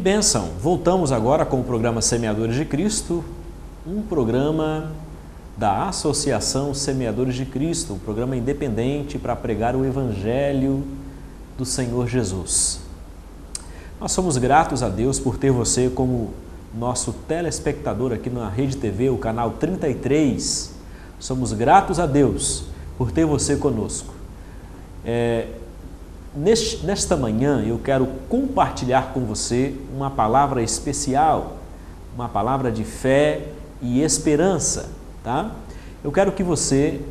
bênção! Voltamos agora com o programa Semeadores de Cristo, um programa da Associação Semeadores de Cristo, um programa independente para pregar o Evangelho do Senhor Jesus. Nós somos gratos a Deus por ter você como nosso telespectador aqui na Rede TV, o canal 33. Somos gratos a Deus por ter você conosco. Nesta manhã eu quero compartilhar com você uma palavra especial, uma palavra de fé e esperança, tá? Eu quero que você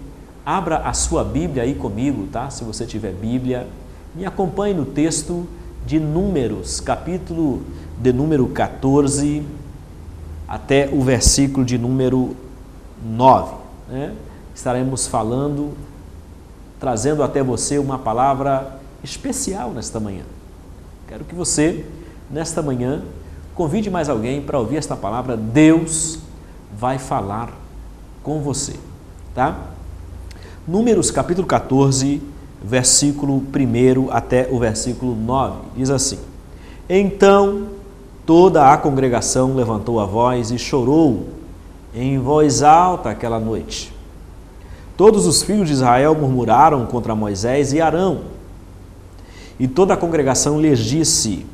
abra a sua Bíblia aí comigo, tá? Se você tiver Bíblia, me acompanhe no texto de Números, capítulo de número 14 até o versículo de número 9, né? Estaremos falando, trazendo até você uma palavra especial nesta manhã. Quero que você, nesta manhã, convide mais alguém para ouvir esta palavra. Deus vai falar com você, tá? Números capítulo 14, versículo 1 até o versículo 9, diz assim: Então toda a congregação levantou a voz e chorou em voz alta aquela noite. Todos os filhos de Israel murmuraram contra Moisés e Arão. E toda a congregação lhes disse: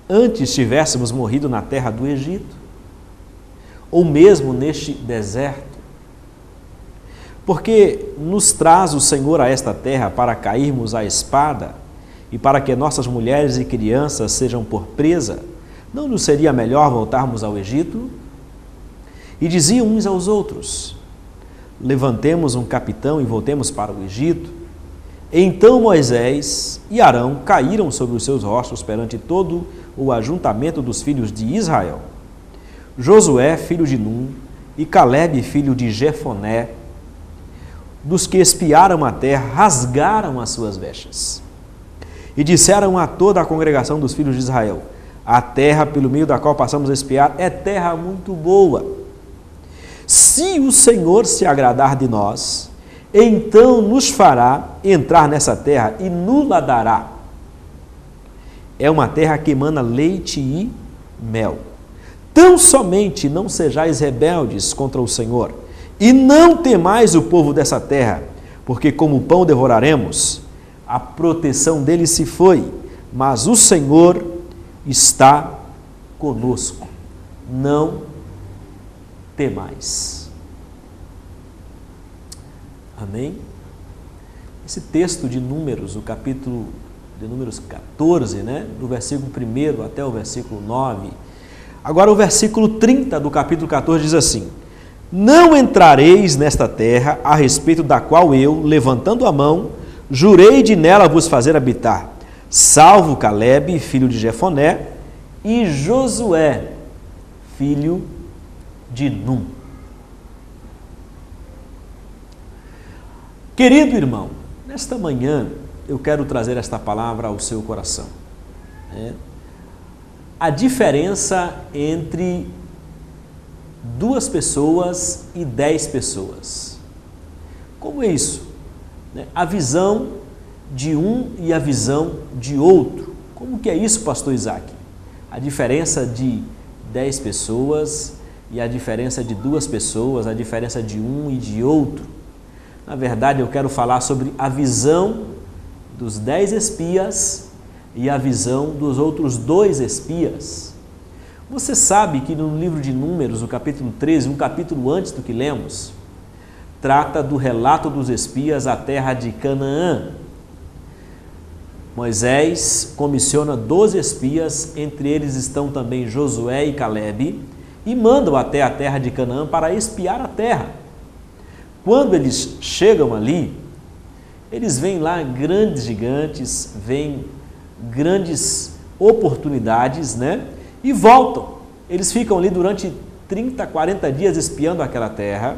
Antes tivéssemos morrido na terra do Egito, ou mesmo neste deserto. Porque nos traz o Senhor a esta terra para cairmos à espada e para que nossas mulheres e crianças sejam por presa? Não nos seria melhor voltarmos ao Egito? E diziam uns aos outros: Levantemos um capitão e voltemos para o Egito. Então Moisés e Arão caíram sobre os seus rostos perante todo o ajuntamento dos filhos de Israel. Josué, filho de Num, e Calebe, filho de Jefoné, dos que espiaram a terra, rasgaram as suas vestes. E disseram a toda a congregação dos filhos de Israel: A terra pelo meio da qual passamos a espiar é terra muito boa. Se o Senhor se agradar de nós, então nos fará entrar nessa terra e nos-la dará. É uma terra que emana leite e mel. Tão somente não sejais rebeldes contra o Senhor, e não temais o povo dessa terra, porque como pão devoraremos, a proteção dele se foi, mas o Senhor está conosco. Não temais. Amém? Esse texto de Números, o capítulo de Números 14, né? Do versículo 1 até o versículo 9. Agora o versículo 30 do capítulo 14 diz assim: Não entrareis nesta terra, a respeito da qual eu, levantando a mão, jurei de nela vos fazer habitar, salvo Calebe, filho de Jefoné, e Josué, filho de Num. Querido irmão, nesta manhã eu quero trazer esta palavra ao seu coração. A diferença entre 2 pessoas e 10 pessoas. Como é isso? A visão de um e a visão de outro. Como que é isso, pastor Isaac? A diferença de 10 pessoas e a diferença de 2 pessoas, a diferença de um e de outro. Na verdade, eu quero falar sobre a visão dos 10 espias e a visão dos outros 2 espias. Você sabe que no livro de Números, no capítulo 13, um capítulo antes do que lemos, trata do relato dos espias à terra de Canaã. Moisés comissiona 12 espias, entre eles estão também Josué e Calebe, e mandam até a terra de Canaã para espiar a terra. Quando eles chegam ali, eles veem lá grandes gigantes, veem grandes oportunidades, né? E voltam. Eles ficam ali durante 30, 40 dias espiando aquela terra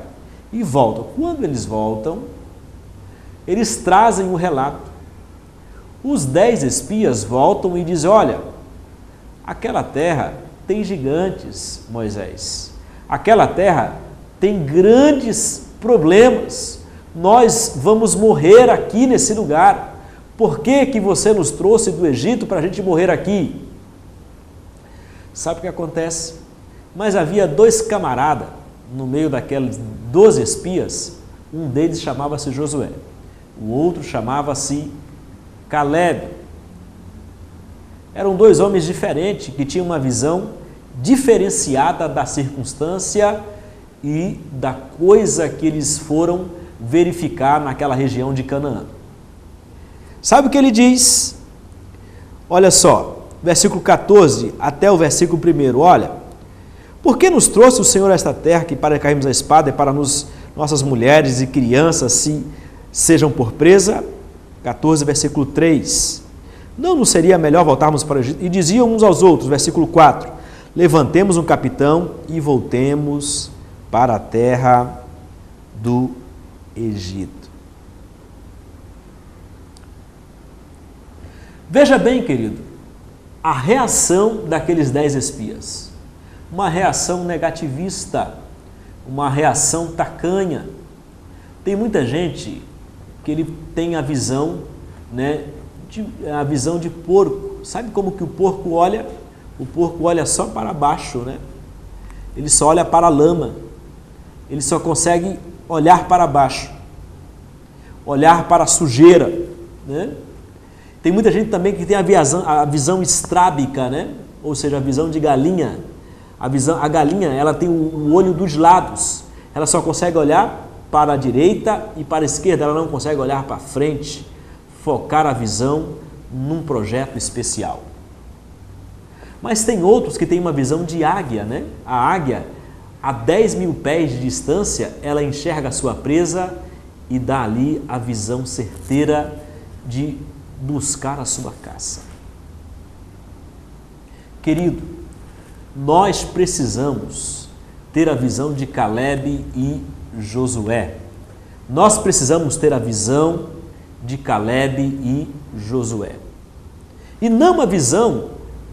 e voltam. Quando eles voltam, eles trazem o relato. Os 10 espias voltam e dizem: Olha, aquela terra tem gigantes, Moisés. Aquela terra tem grandes problemas, nós vamos morrer aqui nesse lugar. Por que que você nos trouxe do Egito para a gente morrer aqui? Sabe o que acontece? Mas havia 2 camaradas no meio daqueles 12 espias, um deles chamava-se Josué, o outro chamava-se Calebe. Eram 2 homens diferentes que tinham uma visão diferenciada da circunstância e da coisa que eles foram verificar naquela região de Canaã. Sabe o que ele diz? Olha só, versículo 14 até o versículo 1. Olha, por que nos trouxe o Senhor a esta terra que para cairmos a espada e para nossas mulheres e crianças sejam por presa? 14, versículo 3. Não nos seria melhor voltarmos para o Egito? E diziam uns aos outros, versículo 4, levantemos um capitão e voltemos para a terra do Egito. Veja bem, querido, a reação daqueles 10 espias. Uma reação negativista, uma reação tacanha. Tem muita gente que ele tem a visão, a visão de porco. Sabe como que o porco olha? O porco olha só para baixo, né? Ele só olha para a lama. Ele só consegue olhar para baixo, olhar para a sujeira, né? Tem muita gente também que tem a visão estrábica, né? Ou seja, a visão de galinha. A galinha, ela tem o olho dos lados. Ela só consegue olhar para a direita e para a esquerda. Ela não consegue olhar para frente, focar a visão num projeto especial. Mas tem outros que têm uma visão de águia, né? A águia, a 10.000 pés de distância, ela enxerga a sua presa e dá ali a visão certeira de buscar a sua caça. Querido, nós precisamos ter a visão de Calebe e Josué. Nós precisamos ter a visão de Calebe e Josué. E não a visão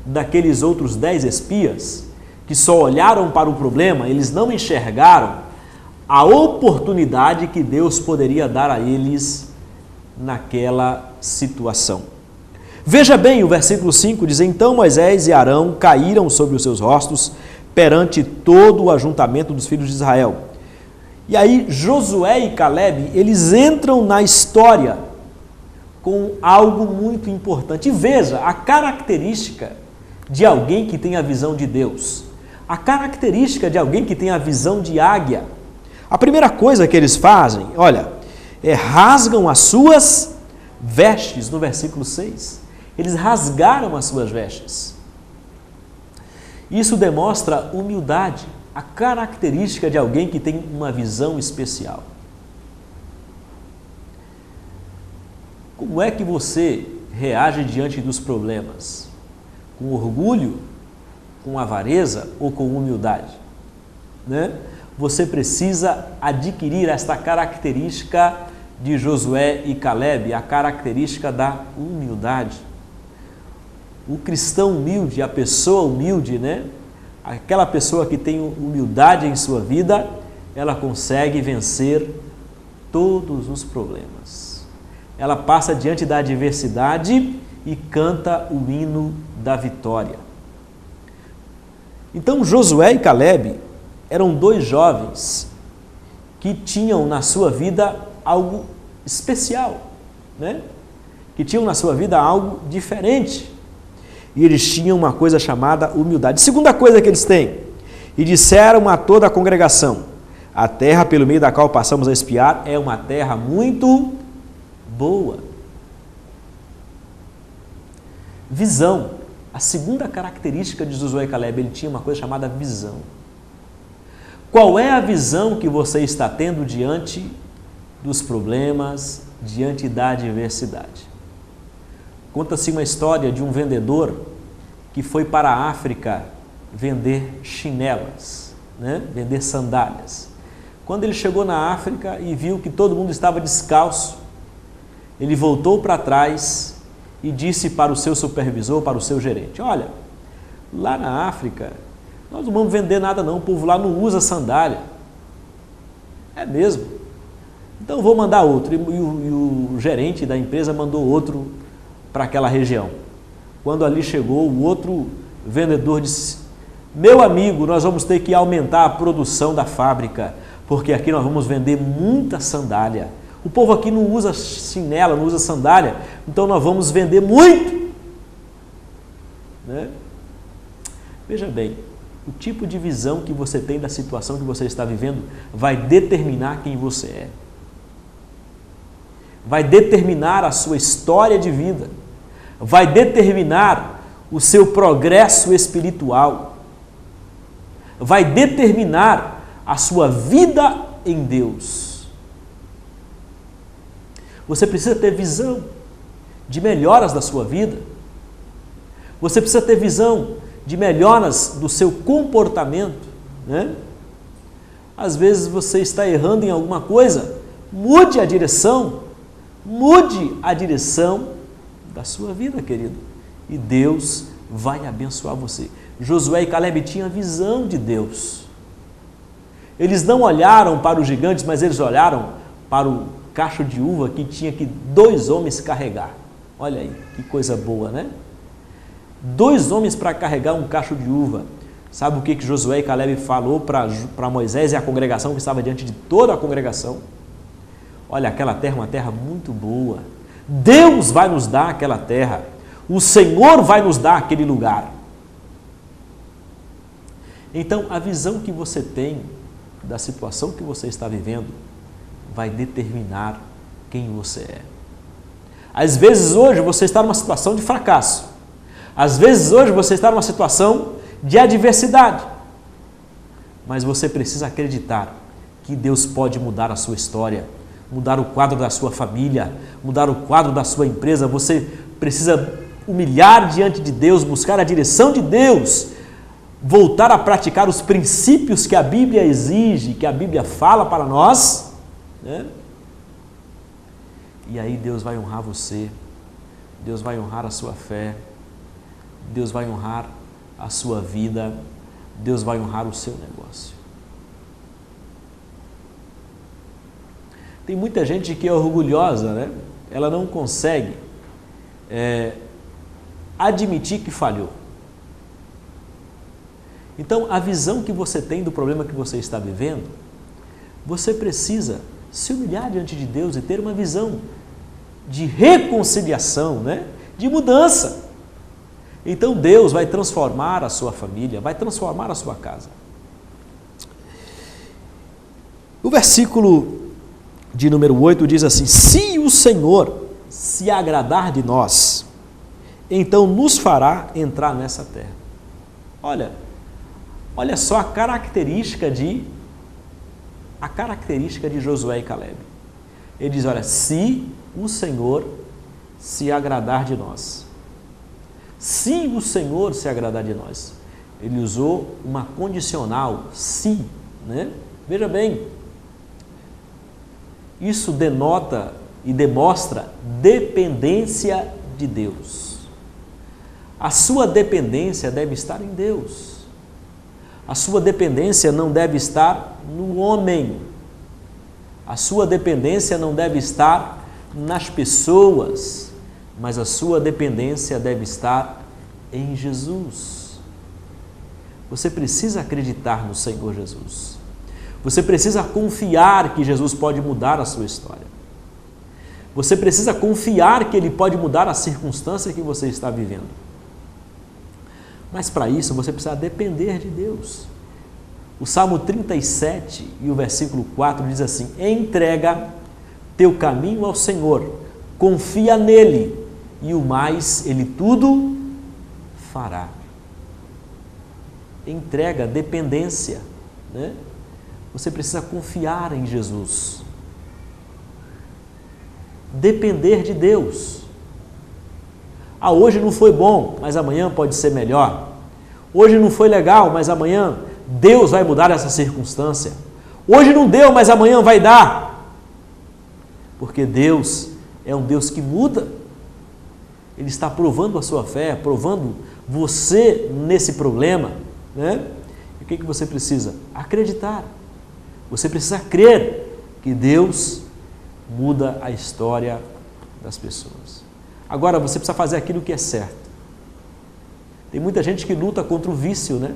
daqueles outros 10 espias que só olharam para o problema, eles não enxergaram a oportunidade que Deus poderia dar a eles naquela situação. Veja bem, o versículo 5 diz, então Moisés e Arão caíram sobre os seus rostos perante todo o ajuntamento dos filhos de Israel. E aí Josué e Calebe, eles entram na história com algo muito importante. E veja a característica de alguém que tem a visão de Deus, a característica de alguém que tem a visão de águia. A primeira coisa que eles fazem, olha, rasgam as suas vestes, no versículo 6. Eles rasgaram as suas vestes. Isso demonstra humildade, a característica de alguém que tem uma visão especial. Como é que você reage diante dos problemas? Com orgulho, com avareza ou com humildade? Né? Você precisa adquirir esta característica de Josué e Calebe, a característica da humildade. O cristão humilde, a pessoa humilde, né? Aquela pessoa que tem humildade em sua vida, ela consegue vencer todos os problemas. Ela passa diante da adversidade e canta o hino da vitória. Então Josué e Calebe eram 2 jovens que tinham na sua vida algo especial, né? Que tinham na sua vida algo diferente. E eles tinham uma coisa chamada humildade. Segunda coisa que eles têm, e disseram a toda a congregação, a terra pelo meio da qual passamos a espiar é uma terra muito boa. Visão. A segunda característica de Josué e Calebe, ele tinha uma coisa chamada visão. Qual é a visão que você está tendo diante dos problemas, diante da adversidade? Conta-se uma história de um vendedor que foi para a África vender chinelas, né? Vender sandálias. Quando ele chegou na África e viu que todo mundo estava descalço, ele voltou para trás e disse para o seu supervisor, para o seu gerente, olha, lá na África nós não vamos vender nada não, o povo lá não usa sandália. É mesmo? Então vou mandar outro. E o gerente da empresa mandou outro para aquela região. Quando ali chegou, o outro vendedor disse, Meu amigo, nós vamos ter que aumentar a produção da fábrica, porque aqui nós vamos vender muita sandália. O povo aqui não usa chinela, não usa sandália, então nós vamos vender muito. Né? Veja bem, o tipo de visão que você tem da situação que você está vivendo vai determinar quem você é. Vai determinar a sua história de vida. Vai determinar o seu progresso espiritual. Vai determinar a sua vida em Deus. Você precisa ter visão de melhoras da sua vida. Você precisa ter visão de melhoras do seu comportamento, né? Às vezes você está errando em alguma coisa, mude a direção da sua vida, querido, e Deus vai abençoar você. Josué e Caleb tinham visão de Deus. Eles não olharam para os gigantes, mas eles olharam para o cacho de uva que tinha que 2 homens carregar. Olha aí, que coisa boa, né? 2 homens para carregar um cacho de uva. Sabe o que Josué e Caleb falou para Moisés e a congregação que estava diante de toda a congregação? Olha, aquela terra é uma terra muito boa. Deus vai nos dar aquela terra. O Senhor vai nos dar aquele lugar. Então, a visão que você tem da situação que você está vivendo vai determinar quem você é. Às vezes hoje você está numa situação de fracasso. Às vezes hoje você está numa situação de adversidade. Mas você precisa acreditar que Deus pode mudar a sua história, mudar o quadro da sua família, mudar o quadro da sua empresa. Você precisa humilhar diante de Deus, buscar a direção de Deus, voltar a praticar os princípios que a Bíblia exige, que a Bíblia fala para nós, né? E aí Deus vai honrar você, Deus vai honrar a sua fé, Deus vai honrar a sua vida, Deus vai honrar o seu negócio. Tem muita gente que é orgulhosa, né? Ela não consegue admitir que falhou. Então, a visão que você tem do problema que você está vivendo, você precisa se humilhar diante de Deus e ter uma visão de reconciliação, né? De mudança. Então, Deus vai transformar a sua família, vai transformar a sua casa. O versículo de número 8 diz assim: se o Senhor se agradar de nós, então nos fará entrar nessa terra. Olha só a característica de Josué e Caleb. Ele diz, olha, se o Senhor se agradar de nós. Se o Senhor se agradar de nós. Ele usou uma condicional, se, né? Veja bem, isso denota e demonstra dependência de Deus. A sua dependência deve estar em Deus. A sua dependência não deve estar no homem. A sua dependência não deve estar nas pessoas, mas a sua dependência deve estar em Jesus. Você precisa acreditar no Senhor Jesus. Você precisa confiar que Jesus pode mudar a sua história. Você precisa confiar que Ele pode mudar a circunstância que você está vivendo. Mas para isso você precisa depender de Deus. O Salmo 37 e o versículo 4 diz assim: entrega teu caminho ao Senhor, confia nele e o mais Ele tudo fará. Entrega, dependência, né? Você precisa confiar em Jesus. Depender de Deus. Hoje não foi bom, mas amanhã pode ser melhor. Hoje não foi legal, mas amanhã Deus vai mudar essa circunstância. Hoje não deu, mas amanhã vai dar. Porque Deus é um Deus que muda. Ele está provando a sua fé, provando você nesse problema, né? E o que você precisa? Acreditar. Você precisa crer que Deus muda a história das pessoas. Agora, você precisa fazer aquilo que é certo. Tem muita gente que luta contra o vício, né?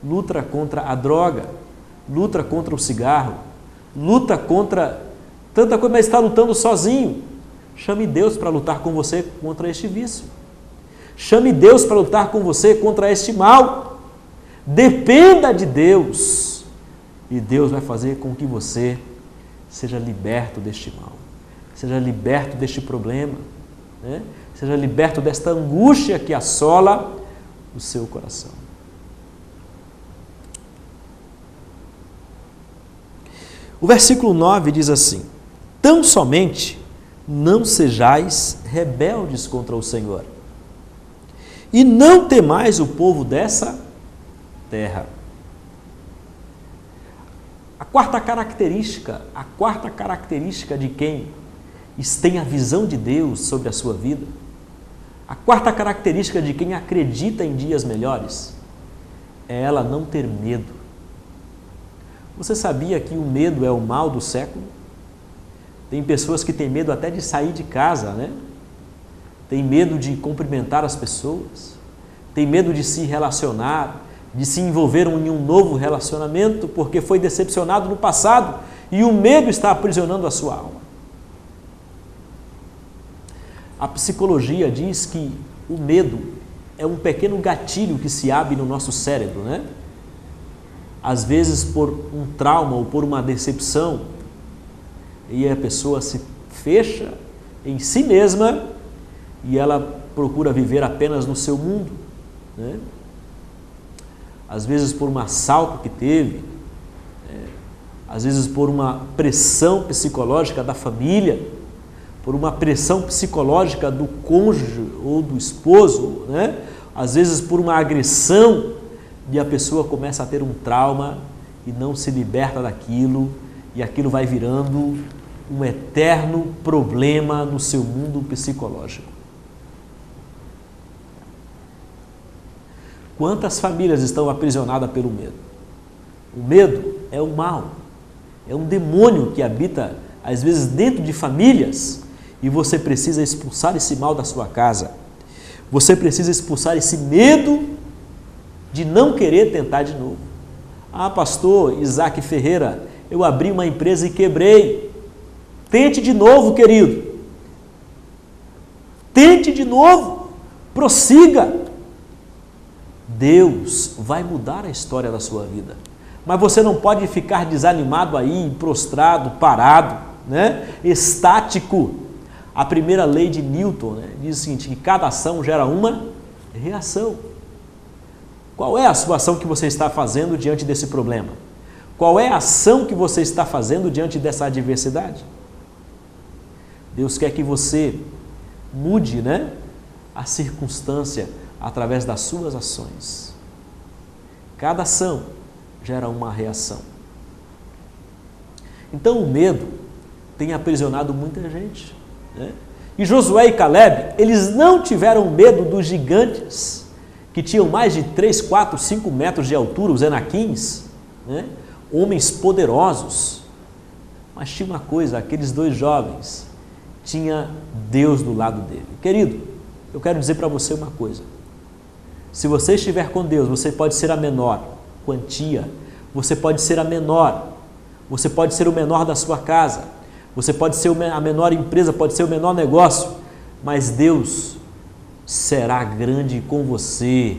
luta contra a droga, luta contra o cigarro, luta contra tanta coisa, mas está lutando sozinho. Chame Deus para lutar com você contra este vício. Chame Deus para lutar com você contra este mal. Dependa de Deus. E Deus vai fazer com que você seja liberto deste mal. Seja liberto deste problema. Né? Seja liberto desta angústia que assola o seu coração. O versículo 9 diz assim: tão somente não sejais rebeldes contra o Senhor, e não temais o povo dessa terra. A quarta característica de quem tem a visão de Deus sobre a sua vida, a quarta característica de quem acredita em dias melhores, é ela não ter medo. Você sabia que o medo é o mal do século? Tem pessoas que têm medo até de sair de casa, né? Tem medo de cumprimentar as pessoas, tem medo de se relacionar, de se envolver em um novo relacionamento, porque foi decepcionado no passado e o medo está aprisionando a sua alma. A psicologia diz que o medo é um pequeno gatilho que se abre no nosso cérebro, né? Às vezes por um trauma ou por uma decepção, e a pessoa se fecha em si mesma e ela procura viver apenas no seu mundo, né? Às vezes por um assalto que teve, às vezes por uma pressão psicológica da família, por uma pressão psicológica do cônjuge ou do esposo, né? Às vezes por uma agressão, e a pessoa começa a ter um trauma e não se liberta daquilo, e aquilo vai virando um eterno problema no seu mundo psicológico. Quantas famílias estão aprisionadas pelo medo? O medo é o mal, é um demônio que habita, às vezes, dentro de famílias, e você precisa expulsar esse mal da sua casa. Você precisa expulsar esse medo de não querer tentar de novo. Ah, pastor Isaac Ferreira, eu abri uma empresa e quebrei. Tente de novo, querido. Tente de novo. Prossiga. Deus vai mudar a história da sua vida. Mas você não pode ficar desanimado aí, prostrado, parado, né? Estático. A primeira lei de Newton, né, diz o seguinte, que cada ação gera uma reação. Qual é a sua ação que você está fazendo diante desse problema? Qual é a ação que você está fazendo diante dessa adversidade? Deus quer que você mude, né, a circunstância através das suas ações. Cada ação gera uma reação. Então o medo tem aprisionado muita gente, né? E Josué e Caleb, eles não tiveram medo dos gigantes, que tinham mais de 3, 4, 5 metros de altura, os Enaquins, né? Homens poderosos. Mas tinha uma coisa, aqueles dois jovens, tinha Deus do lado dele. Querido, eu quero dizer para você uma coisa. Se você estiver com Deus, você pode ser a menor quantia, você pode ser a menor, você pode ser o menor da sua casa, você pode ser a menor empresa, pode ser o menor negócio, mas Deus será grande com você,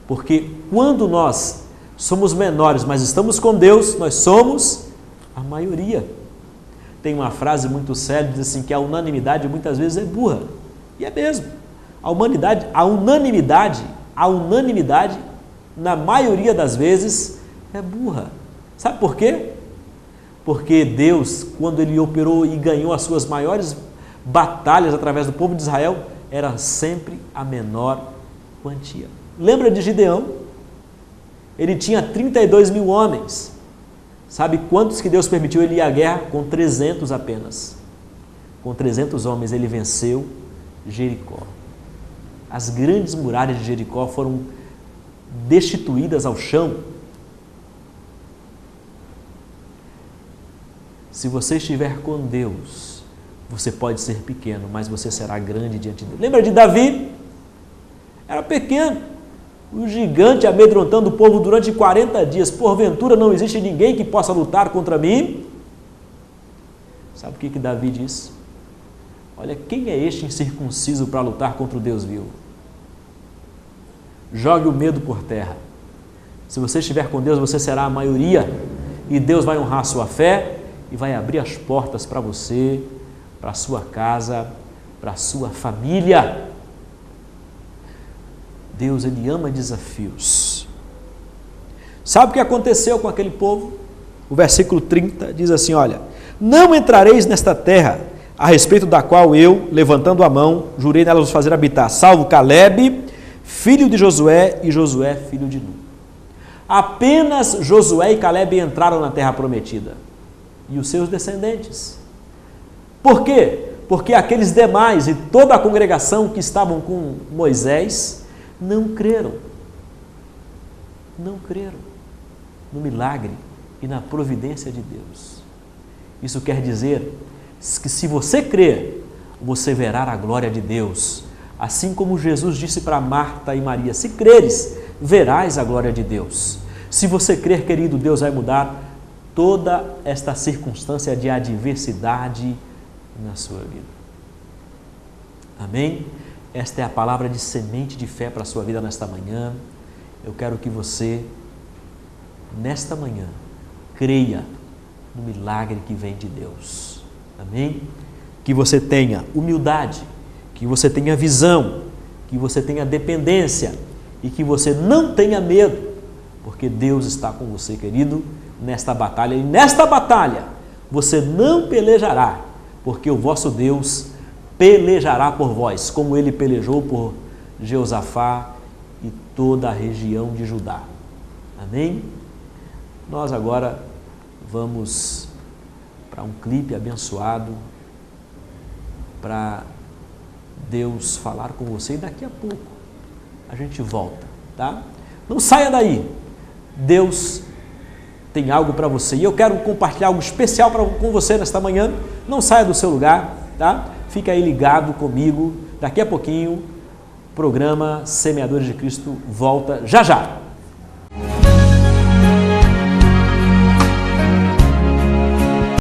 porque quando nós somos menores, mas estamos com Deus, nós somos a maioria. Tem uma frase muito séria, diz assim, que a unanimidade muitas vezes é burra, e é mesmo. A unanimidade, na maioria das vezes, é burra. Sabe por quê? Porque Deus, quando Ele operou e ganhou as suas maiores batalhas através do povo de Israel, era sempre a menor quantia. Lembra de Gideão? Ele tinha 32 mil homens. Sabe quantos que Deus permitiu ele ir à guerra? Com 300 apenas. Com 300 homens ele venceu Jericó. As grandes muralhas de Jericó foram destituídas ao chão. Se você estiver com Deus, você pode ser pequeno, mas você será grande diante de Deus. Lembra de Davi? Era pequeno, O gigante amedrontando o povo durante 40 dias. Porventura não existe ninguém que possa lutar contra mim? Sabe o que Davi diz? Olha, quem é este incircunciso para lutar contra o Deus vivo? Jogue o medo por terra. Se você estiver com Deus, você será a maioria. E Deus vai honrar a sua fé e vai abrir as portas para você, para a sua casa, para a sua família. Deus, Ele ama desafios. Sabe o que aconteceu com aquele povo? O versículo 30 diz assim, olha, não entrareis nesta terra, a respeito da qual eu, levantando a mão, jurei nela vos fazer habitar, salvo Calebe, filho de Josué, e Josué, filho de Nun. Apenas Josué e Calebe entraram na terra prometida, e os seus descendentes. Por quê? Porque aqueles demais e toda a congregação que estavam com Moisés não creram. Não creram no milagre e na providência de Deus. Isso quer dizer que se você crer, você verá a glória de Deus. Assim como Jesus disse para Marta e Maria, se creres, verás a glória de Deus. Se você crer, querido, Deus vai mudar toda esta circunstância de adversidade na sua vida. Amém? Esta é a palavra de semente de fé para a sua vida nesta manhã. Eu quero que você, nesta manhã, creia no milagre que vem de Deus. Amém? Que você tenha humildade, que você tenha visão, que você tenha dependência e que você não tenha medo, porque Deus está com você, querido, nesta batalha. E nesta batalha você não pelejará, porque o vosso Deus pelejará por vós, como ele pelejou por Jeosafá e toda a região de Judá. Amém? Nós agora vamos para um clipe abençoado, para Deus falar com você, e daqui a pouco a gente volta, tá? Não saia daí, Deus tem algo para você, e eu quero compartilhar algo especial com você nesta manhã. Não saia do seu lugar, tá? Fica aí ligado comigo, daqui a pouquinho o programa Semeadores de Cristo volta já já.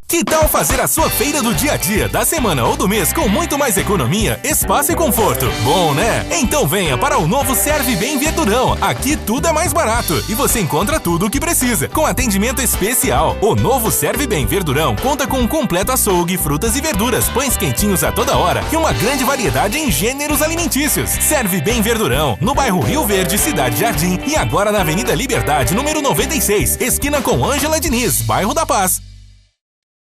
Que tal fazer a sua feira do dia a dia, da semana ou do mês com muito mais economia, espaço e conforto? Bom, né? Então venha para o novo Serve Bem Verdurão. Aqui tudo é mais barato e você encontra tudo o que precisa, com atendimento especial. O novo Serve Bem Verdurão conta com um completo açougue, frutas e verduras, pães quentinhos a toda hora e uma grande variedade em gêneros alimentícios. Serve Bem Verdurão, no bairro Rio Verde, Cidade Jardim, e agora na Avenida Liberdade, número 96, esquina com Ângela Diniz, bairro da Paz.